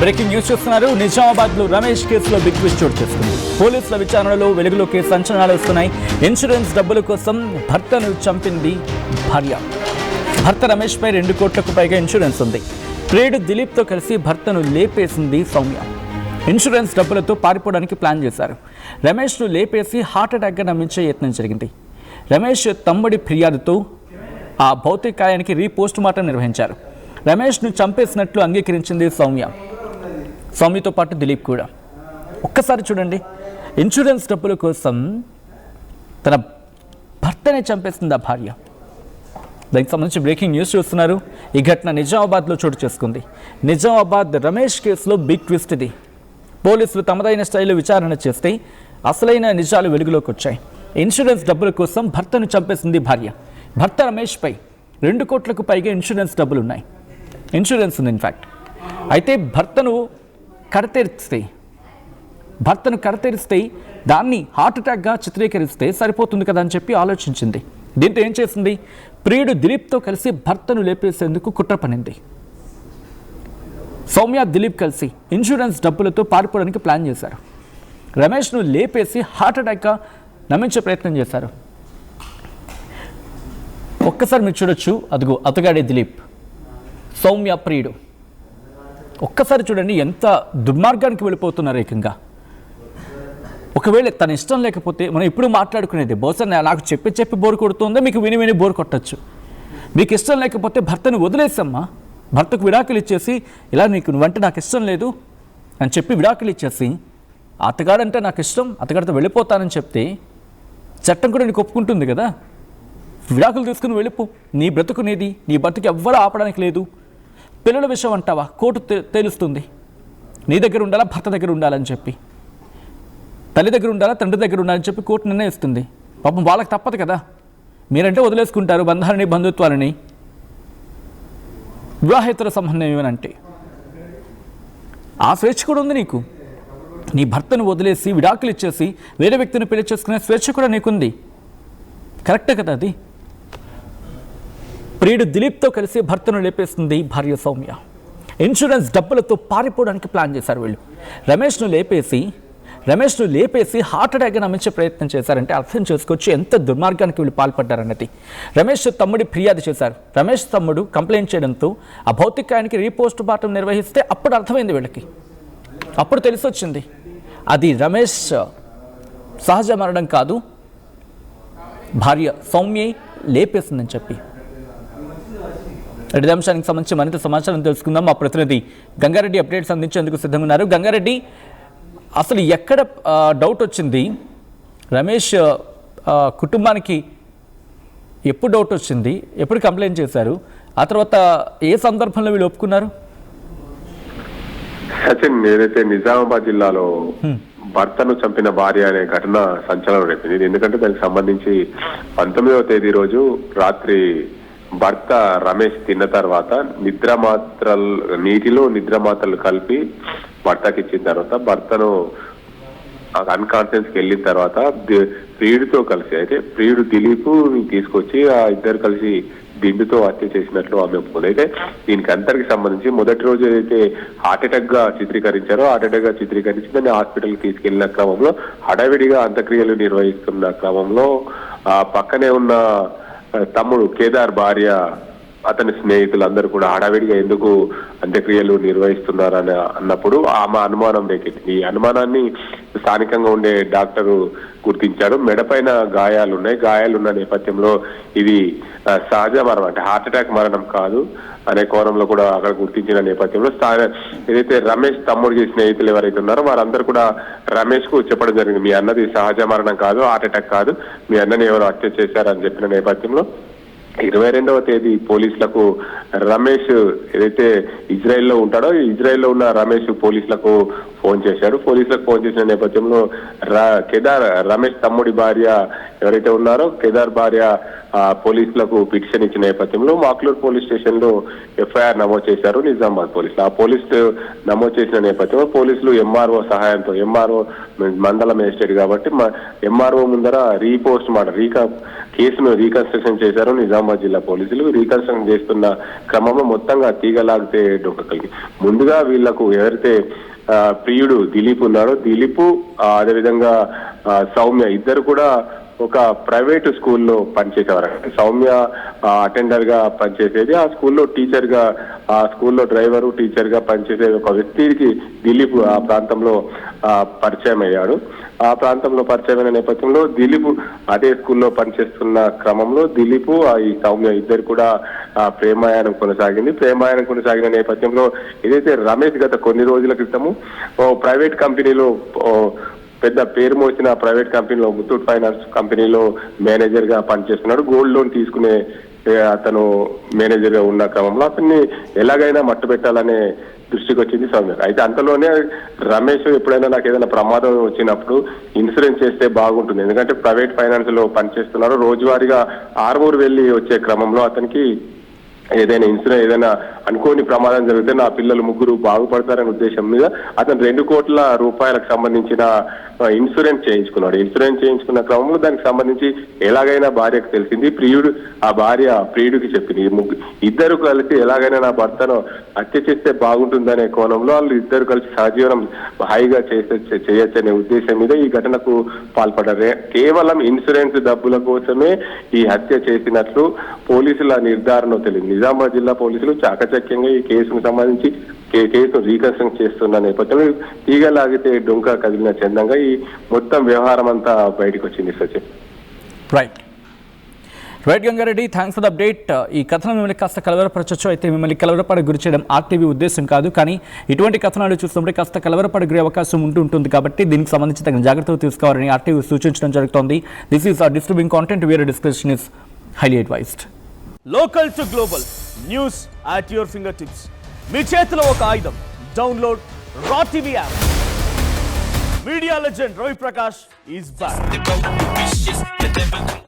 Breaking news చూస్తున్నారు. నిజామాబాద్ లో రమేష్ కేసులో బిగ్ ట్విస్ట్ చోటు చేసుకుంది. పోలీసుల విచారణలో వెలుగులోకి సంచలనాలు వస్తున్నాయి. ఇన్సూరెన్స్ డబ్బుల కోసం భర్తను చంపింది భార్య. భర్త రమేష్ పై 2 కోట్లకు పైగా ఇన్సూరెన్స్ ఉంది. ప్రియుడు దిలీప్ తో కలిసి భర్తను లేపేసింది సౌమ్య. ఇన్సూరెన్స్ డబ్బులతో పారిపోవడానికి ప్లాన్ చేశారు. రమేష్ ను లేపేసి హార్ట్ అటాక్ గా నమ్మించే యత్నం జరిగింది. రమేష్ తమ్ముడి ఫిర్యాదుతో ఆ భౌతికాయానికి రీపోస్ట్ మార్టం నిర్వహించారు. రమేష్ ను చంపేసినట్లు అంగీకరించింది సౌమ్య. సౌమ్యతో పాటు దిలీప్ కూడా. ఒక్కసారి చూడండి, ఇన్సూరెన్స్ డబ్బుల కోసం తన భర్తనే చంపేసింది ఆ భార్య. దానికి సంబంధించి బ్రేకింగ్ న్యూస్ చూస్తున్నారు. ఈ ఘటన నిజామాబాద్లో చోటు చేసుకుంది. నిజామాబాద్ రమేష్ కేసులో బిగ్ ట్విస్ట్ ఇది. పోలీసులు తమదైన స్టైల్లో విచారణ చేస్తే అసలైన నిజాలు వెలుగులోకి వచ్చాయి. ఇన్సూరెన్స్ డబ్బుల కోసం భర్తను చంపేసింది భార్య. భర్త రమేష్ పై 2 కోట్లకు పైగా ఇన్సూరెన్స్ డబ్బులు ఉన్నాయి. ఇన్సూరెన్స్ ఉంది ఇన్ఫ్యాక్ట్. అయితే భర్తను కడతెరిస్తే దాన్ని హార్ట్ అటాక్గా చిత్రీకరిస్తే సరిపోతుంది కదా అని చెప్పి ఆలోచించింది. దీంతో ఏం చేసింది? ప్రియుడు దిలీప్తో కలిసి భర్తను లేపేసేందుకు కుట్ర పనింది. సౌమ్య దిలీప్ కలిసి ఇన్సూరెన్స్ డబ్బులతో పారిపోవడానికి ప్లాన్ చేశారు. రమేష్ను లేపేసి హార్ట్ అటాక్గా నమ్మించే ప్రయత్నం చేశారు. ఒక్కసారి మీరు చూడొచ్చు, అదిగో అతగాడే దిలీప్, సౌమ్య ప్రియుడు. ఒక్కసారి చూడండి ఎంత దుర్మార్గానికి వెళ్ళిపోతున్నారు ఏకంగా. ఒకవేళ తన ఇష్టం లేకపోతే మనం ఇప్పుడు మాట్లాడుకునేది, బహుశా నాకు చెప్పి బోర్ కొడుతుందో, మీకు విని బోర్ కొట్టచ్చు. మీకు ఇష్టం లేకపోతే భర్తను వదిలేసమ్మా, భర్తకు విడాకులు ఇచ్చేసి ఇలా నువ్వంటే నాకు ఇష్టం లేదు అని చెప్పి విడాకులు ఇచ్చేసి అతగాడంటే నాకు ఇష్టం, అతగాడితో వెళ్ళిపోతానని చెప్తే చట్టం కూడా నీకు ఒప్పుకుంటుంది కదా. విడాకులు తీసుకుని వెళ్ళిపో, నీ బ్రతుకు నీది, నీ బ్రతుకు ఎవ్వరూ ఆపడానికి లేదు. పిల్లల విషయం అంటావా, కోర్టు తెలుస్తుంది. నీ దగ్గర ఉండాలా, భర్త దగ్గర ఉండాలని చెప్పి, తల్లి దగ్గర ఉండాలా, తండ్రి దగ్గర ఉండాలని చెప్పి కోర్టు నిర్ణయిస్తుంది. పాపం వాళ్ళకి తప్పదు కదా. మీరంటే వదిలేసుకుంటారు బంధాలని, బంధుత్వాలని, వివాహేతర సంబంధం ఏమనంటే. ఆ స్వేచ్ఛ కూడా ఉంది నీకు. నీ భర్తను వదిలేసి విడాకులు ఇచ్చేసి వేరే వ్యక్తిని పెళ్లి చేసుకునే స్వేచ్ఛ కూడా నీకుంది. కరెక్టే కదా అది. ప్రియుడు దిలీప్తో కలిసి భర్తను లేపేస్తుంది భార్య సౌమ్య. ఇన్సూరెన్స్ డబ్బులతో పారిపోవడానికి ప్లాన్ చేశారు వీళ్ళు. రమేష్ను లేపేసి హార్ట్ అటాక్గా నమ్మించే ప్రయత్నం చేశారంటే అర్థం చేసుకోవచ్చు ఎంత దుర్మార్గానికి వీళ్ళు పాల్పడ్డారన్నది. రమేష్ తమ్ముడి ఫిర్యాదు చేశారు. రమేష్ తమ్ముడు కంప్లైంట్ చేయడంతో ఆ భౌతికాయానికి రీపోస్ట్ మార్టం నిర్వహిస్తే అప్పుడు అర్థమైంది వీళ్ళకి. అప్పుడు తెలిసి వచ్చింది అది రమేష్ సహజ మరణం కాదు, భార్య సౌమ్య లేపేసిందని చెప్పి. ఇదే అంశానికి సంబంధించి మరింత సమాచారం తెలుసుకుందాం. మా ప్రతినిధి గంగారెడ్డి అప్డేట్స్ అందించేందుకు సిద్ధంగా ఉన్నారు. గంగారెడ్డి, అసలు ఎక్కడ డౌట్ వచ్చింది? రమేష్ కుటుంబానికి ఎప్పుడు డౌట్ వచ్చింది? ఎప్పుడు కంప్లైంట్ చేశారు? ఆ తర్వాత ఏ సందర్భంలో వీళ్ళు ఒప్పుకున్నారు? సచిన్, ఏదైతే నిజామాబాద్ జిల్లాలో భర్తను చంపిన భార్య అనే ఘటన సంచలనం రేపింది. ఎందుకంటే దానికి సంబంధించి 19వ తేదీ రోజు రాత్రి భర్త రమేష్ తిన్న తర్వాత నీటిలో నిద్ర మాత్రలు కలిపి భర్తకి ఇచ్చిన తర్వాత భర్తను అన్కాన్షియస్కి వెళ్ళిన తర్వాత ప్రియుడితో కలిసి, అయితే ప్రియుడు దిలీప్ తీసుకొచ్చి ఆ ఇద్దరు కలిసి దిండుతో హత్య చేసినట్లు ఆమె ఒప్పుకుంది. అయితే దీనికి అంతటికి సంబంధించి మొదటి రోజు ఏదైతే హార్ట్ అటాక్ గా చిత్రీకరించారో, హార్ట్ అటాక్ గా చిత్రీకరించి దాన్ని హాస్పిటల్కి తీసుకెళ్లిన క్రమంలో హడావిడిగా అంత్యక్రియలు నిర్వహిస్తున్న క్రమంలో ఆ పక్కనే ఉన్న తమ్ముడు కేదార్ భార్య, అతని స్నేహితులందరూ కూడా హడావిడిగా ఎందుకు అంత్యక్రియలు నిర్వహిస్తున్నారని అన్నప్పుడు ఆమె అనుమానం రేకెత్తింది. ఈ అనుమానాన్ని స్థానికంగా ఉండే డాక్టరు గుర్తించాడు. మెడపైన గాయాలున్న నేపథ్యంలో ఇది సహజ మరణం, అంటే హార్ట్ అటాక్ మరణం కాదు అనే కోణంలో కూడా అక్కడ గుర్తించిన నేపథ్యంలో ఏదైతే రమేష్ తమ్ముడికి స్నేహితులు ఎవరైతే ఉన్నారో వారందరూ కూడా రమేష్ కు చెప్పడం జరిగింది, మీ అన్నది సహజ మరణం కాదు, హార్ట్ అటాక్ కాదు, మీ అన్నని ఎవరు హత్య చేశారని చెప్పిన నేపథ్యంలో 22వ తేదీ పోలీసులకు రమేష్ ఏదైతే ఇజ్రాయెల్లో ఉంటాడో, ఇజ్రాయెల్లో ఉన్న రమేష్ పోలీసులకు ఫోన్ చేశాడు. పోలీసులకు ఫోన్ చేసిన నేపథ్యంలో కేదార్ రమేష్ తమ్ముడి భార్య ఎవరైతే ఉన్నారో కేదార్ భార్య పోలీసులకు పిటిషన్ ఇచ్చిన నేపథ్యంలో మాక్లూర్ పోలీస్ స్టేషన్ లో ఎఫ్ఐఆర్ నమోదు చేశారు నిజామాబాద్ పోలీసులు. ఆ పోలీసులు నమోదు చేసిన నేపథ్యంలో పోలీసులు ఎంఆర్ఓ సహాయంతో, ఎంఆర్ఓ మండల మేజిస్ట్రేట్ కాబట్టి ఎంఆర్ఓ ముందర కేసును రీకన్స్ట్రక్షన్ చేశారు నిజామాబాద్ జిల్లా పోలీసులు. రీకన్స్ట్రక్షన్ చేస్తున్న క్రమంలో మొత్తంగా తీగలాగితే డొక్కలిగి ముందుగా వీళ్లకు ఎవరైతే ప్రియుడు దిలీప్ ఉన్నాడో, దిలీప్ అదేవిధంగా సౌమ్య ఇద్దరు కూడా ఒక ప్రైవేటు స్కూల్లో పనిచేసేవారు. సౌమ్య అటెండర్ గా పనిచేసేది, ఆ స్కూల్లో టీచర్ గా, ఆ స్కూల్లో డ్రైవరు టీచర్ గా పనిచేసే ఒక వ్యక్తికి దిలీప్ ఆ ప్రాంతంలో పరిచయం అయ్యాడు. ఆ ప్రాంతంలో పరిచయమైన నేపథ్యంలో దిలీప్ అదే స్కూల్లో పనిచేస్తున్న క్రమంలో దిలీప్ ఈ సౌమ్య ఇద్దరు కూడా ప్రేమాయాణం కొనసాగిన నేపథ్యంలో ఏదైతే రమేష్ గత కొన్ని రోజుల క్రితము ప్రైవేట్ కంపెనీలో పెద్ద పేరు మోసిన ప్రైవేట్ కంపెనీలో ముత్తూట్ ఫైనాన్స్ కంపెనీలో మేనేజర్ గా పనిచేస్తున్నాడు. గోల్డ్ లోన్ తీసుకునే అతను మేనేజర్ గా ఉన్న క్రమంలో అతన్ని ఎలాగైనా మట్టు పెట్టాలనే దృష్టికి వచ్చింది సౌమ్య. అయితే అంతలోనే రమేష్ ఎప్పుడైనా నాకు ఏదైనా ప్రమాదం వచ్చినప్పుడు ఇన్సూరెన్స్ చేస్తే బాగుంటుంది, ఎందుకంటే ప్రైవేట్ ఫైనాన్స్ లో పనిచేస్తున్నారు, రోజువారీగా ఆర్మూర్ వెళ్ళి వచ్చే క్రమంలో అతనికి ఏదైనా అనుకోని ప్రమాదం జరిగితే నా పిల్లలు ముగ్గురు బాగుపడతారనే ఉద్దేశం మీద అతను 2 కోట్ల రూపాయలకు సంబంధించిన ఇన్సూరెన్స్ చేయించుకున్న క్రమంలో దానికి సంబంధించి ఎలాగైనా భార్యకు తెలిసింది. ఆ భార్య ప్రియుడికి చెప్పింది. ఇద్దరు కలిసి ఎలాగైనా నా భర్తను హత్య చేస్తే బాగుంటుందనే కోణంలో వాళ్ళు ఇద్దరు కలిసి సహజీవనం హాయిగా చేయొచ్చనే ఉద్దేశం మీద ఈ ఘటనకు పాల్పడ్డారు. కేవలం ఇన్సూరెన్స్ డబ్బుల కోసమే ఈ హత్య చేసినట్లు పోలీసుల నిర్ధారణ తెలియదు. నిజామాబాద్ జిల్లా పోలీసులు చాకచక్యంగా ఈ కేసుకు సంబంధించి కేసును రీకన్స్ట్రక్ట్ చేస్తున్న నేపథ్యంలో తీగలాగితే డొంక కదిలిన చందంగా ఈ మొత్తం వ్యవహారం అంతా బయటకు వచ్చింది Sachin. Right Gangareddy, thanks for the update. ఈ కథనం మిమ్మల్ని కాస్త కలవరపరచచ్చు, అయితే మిమ్మల్ని కలవరపడి గురి చేయడం ఆర్టీవీ ఉద్దేశం కాదు, కానీ ఇటువంటి కథనాలు చూస్తుంటే కాస్త కలవరపడి గురే అవకాశం ఉంటుంది కాబట్టి దీనికి సంబంధించి తగిన జాగ్రత్తలు తీసుకోవాలని ఆర్టీవీ సూచించడం జరుగుతోంది. This is disturbing content, where discussion is highly advised. Local to global news at your finger tips. మీ చేతిలో ఒక ఆయుధం. Download R TV app. Media legend Ravi Prakash is back.